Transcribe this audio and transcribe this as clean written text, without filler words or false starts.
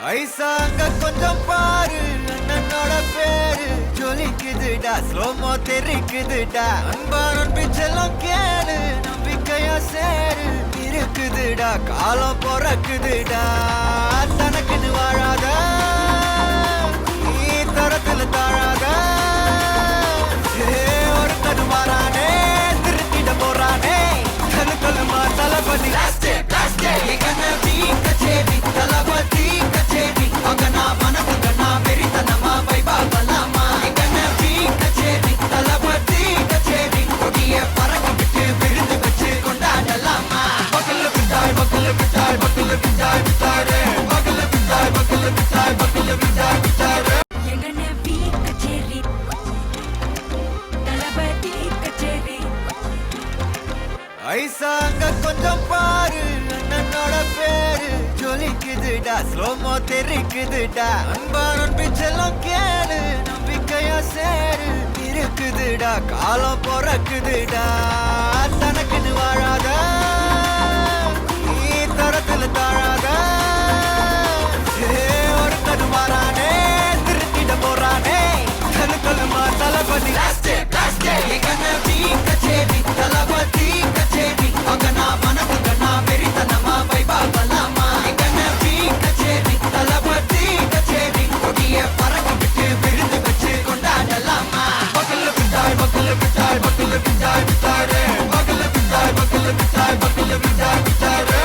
ஐசாங்க கொஞ்சம் பாரு அண்ணனோட பேரு ஜொலிக்குதுடா ஸ்லோமோ தெரிக்குதுடா அன்பானன் பிச்செல்லாம் கேளு நம்பிக்கையா சேரு இருக்குதுடா காலம் பிறக்குதுடா தனக்குன்னு வாழாத நீ தரத்துல தாழாத ஒரு தடு மாறானே திருத்திட போறானே கண்ணு கல்லுமா தளபதி கச்சேரி தளபதி கச்சேரி அகனா மனது கண்ணா வெறித்தனமா வைபா பலாமா கண்ணி கச்சேரி தளபதி கச்சேரி கொடிய பறக்க விட்டு விருந்து வச்சு கொண்டாடலாமா பக்கல்ல பிட்டாய் பக்கல்ல பிட்டாய் பக்கல்ல பிட்டாய் பிட்டாரே பக்கல்ல பிட்டாய் பக்கல்ல பிட்டாய் பக்கல்ல பிட்டாய் பிட்டாரே ஐசாங்க கொஞ்சம் பாரு அண்ணனோட பேரு ஜொலிக்குதுடா ஸ்லோமோ தெரிக்குதுடா அன்பானன் பிச்செல்லாம் கேளு நம்பிக்கையா சேரு இருக்குதுடா காலம் பிறக்குதுடா தனக்குன்னு வாழாத நீ தரத்துல தாழாத ஒரு தடு மாறானே திருத்திட போறானே கண்ணு கல்லுமா தளபதி கச்சேரி தளபதி கச்சேரி அகனா மனது கண்ணா வெறித்தனமா வைபா பலாமா கண்ணி கச்சேரி தளபதி கச்சேரி கொடிய பறக்க விட்டு விருந்து வச்சு கொண்டாடலாமா பக்கல்ல பிட்டாய் பக்கல்ல பிட்டாய் பக்கல்ல பிட்டாய் பிட்டாரே பக்கல்ல பிட்டாய் பக்கல்ல பிட்டாய் பக்கல்ல பிட்டாய் பிட்டாரே